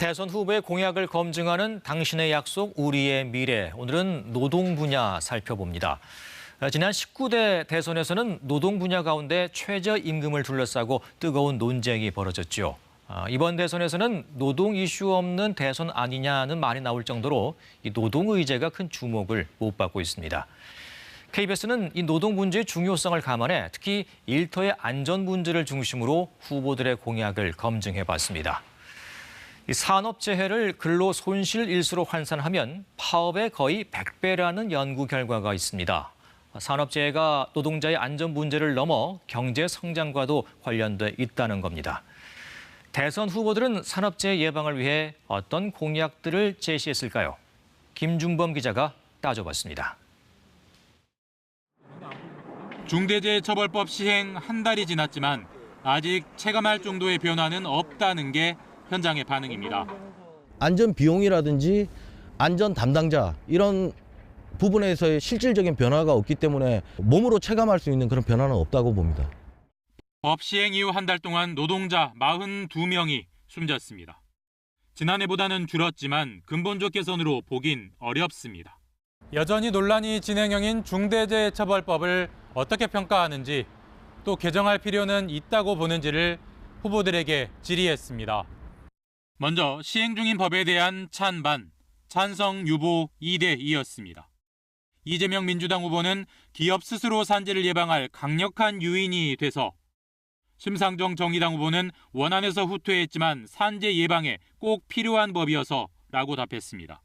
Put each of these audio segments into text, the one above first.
대선 후보의 공약을 검증하는 당신의 약속, 우리의 미래. 오늘은 노동 분야 살펴봅니다. 지난 19대 대선에서는 노동 분야 가운데 최저임금을 둘러싸고 뜨거운 논쟁이 벌어졌죠. 이번 대선에서는 노동 이슈 없는 대선 아니냐는 말이 나올 정도로 이 노동 의제가 큰 주목을 못 받고 있습니다. KBS는 이 노동 문제의 중요성을 감안해 특히 일터의 안전 문제를 중심으로 후보들의 공약을 검증해봤습니다. 이 산업재해를 근로 손실 일수로 환산하면 파업의 거의 100배라는 연구 결과가 있습니다. 산업재해가 노동자의 안전 문제를 넘어 경제 성장과도 관련돼 있다는 겁니다. 대선 후보들은 산업재해 예방을 위해 어떤 공약들을 제시했을까요? 김준범 기자가 따져봤습니다. 중대재해처벌법 시행 한 달이 지났지만 아직 체감할 정도의 변화는 없다는 게 현장의 반응입니다. 안전 비용이라든지 안전 담당자 이런 부분에서의 실질적인 변화가 없기 때문에 몸으로 체감할 수 있는 그런 변화는 없다고 봅니다. 법 시행 이후 한 달 동안 노동자 42명이 숨졌습니다. 지난해보다는 줄었지만 근본적 개선으로 보긴 어렵습니다. 여전히 논란이 진행형인 중대재해처벌법을 어떻게 평가하는지 또 개정할 필요는 있다고 보는지를 후보들에게 질의했습니다. 먼저 시행 중인 법에 대한 찬반, 찬성 유보 2대2였습니다. 이재명 민주당 후보는 기업 스스로 산재를 예방할 강력한 유인이 돼서, 심상정 정의당 후보는 원안에서 후퇴했지만 산재 예방에 꼭 필요한 법이어서라고 답했습니다.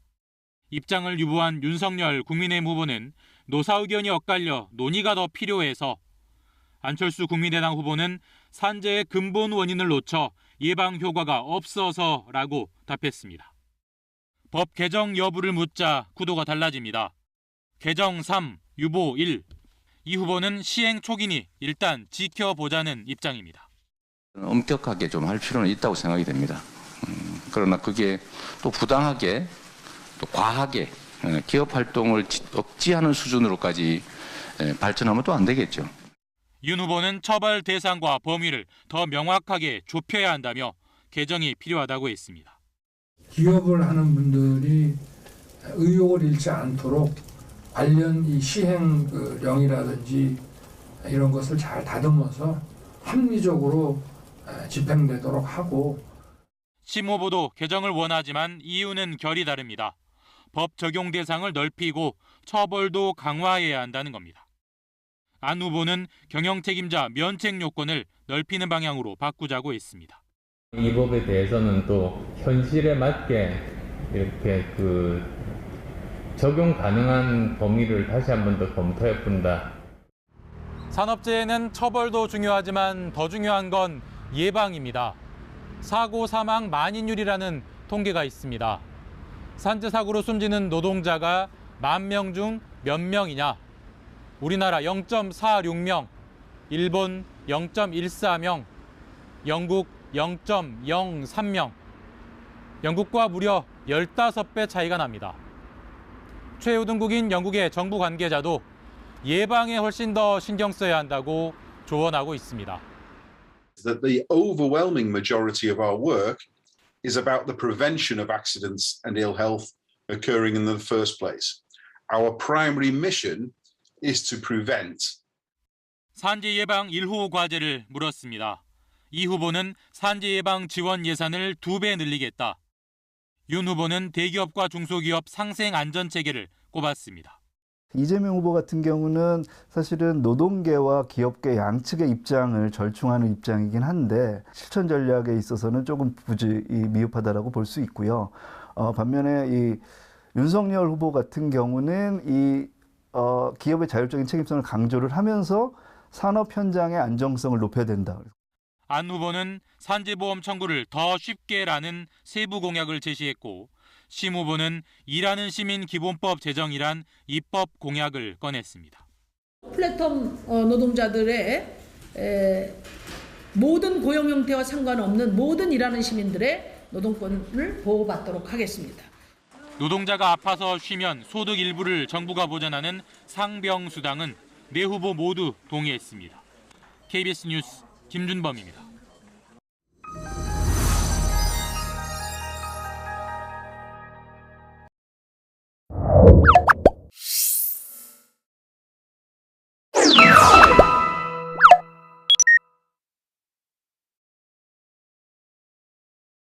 입장을 유보한 윤석열 국민의힘 후보는 노사 의견이 엇갈려 논의가 더 필요해서, 안철수 국민의당 후보는 산재의 근본 원인을 놓쳐 예방 효과가 없어서라고 답했습니다. 법 개정 여부를 묻자 구도가 달라집니다. 개정 3, 유보 1. 이 후보는 시행 초기니 일단 지켜보자는 입장입니다. 엄격하게 좀 할 필요는 있다고 생각이 됩니다. 그러나 그게 또 부당하게 또 과하게 기업 활동을 억지하는 수준으로까지 발전하면 또 안 되겠죠. 윤 후보는 처벌 대상과 범위를 더 명확하게 좁혀야 한다며 개정이 필요하다고 했습니다. 기업을 하는 분들이 의욕을 잃지 않도록 관련 이 시행령이라든지 이런 것을 잘 다듬어서 합리적으로 집행되도록 하고. 심 후보도 개정을 원하지만 이유는 결이 다릅니다. 법 적용 대상을 넓히고 처벌도 강화해야 한다는 겁니다. 안 후보는 경영 책임자 면책 요건을 넓히는 방향으로 바꾸자고 했습니다. 이 법에 대해서는 또 현실에 맞게 이렇게 적용 가능한 범위를 다시 한 번 더 검토해 본다. 산업재해는 처벌도 중요하지만 더 중요한 건 예방입니다. 사고 사망 만인율이라는 통계가 있습니다. 산재 사고로 숨지는 노동자가 10,000명 중 몇 명이냐? 우리나라 0.46명, 일본 0.14명, 영국 0.03명. 영국과 무려 15배 차이가 납니다. 최우등국인 영국의 정부 관계자도 예방에 훨씬 더 신경 써야 한다고 조언하고 있습니다. That the overwhelming majority of our work is about the prevention of accidents and ill health occurring in the first place. Our primary mission is to prevent. 산재 예방 1호 과제를 물었습니다. 이 후보는 산재 예방 지원 예산을 2배 늘리겠다. 윤 후보는 대기업과 중소기업 상생 안전 체계를 꼽았습니다. 이재명 후보 같은 경우는 사실은 노동계와 기업계 양측의 입장을 절충하는 입장이긴 한데 실천 전략에 있어서는 조금 미흡하다라고 볼 수 있고요. 반면에 이 윤석열 후보 같은 경우는 이 기업의 자율적인 책임성을 강조를 하면서 산업 현장의 안정성을 높여야 된다. 안 후보는 산재보험 청구를 더 쉽게라는 세부 공약을 제시했고, 심 후보는 일하는 시민 기본법 제정이란 입법 공약을 꺼냈습니다. 플랫폼 노동자들의 모든 고용 형태와 상관없는 모든 일하는 시민들의 노동권을 보호받도록 하겠습니다. 노동자가 아파서 쉬면 소득 일부를 정부가 보전하는 상병수당은 네 후보 모두 동의했습니다. KBS 뉴스 김준범입니다.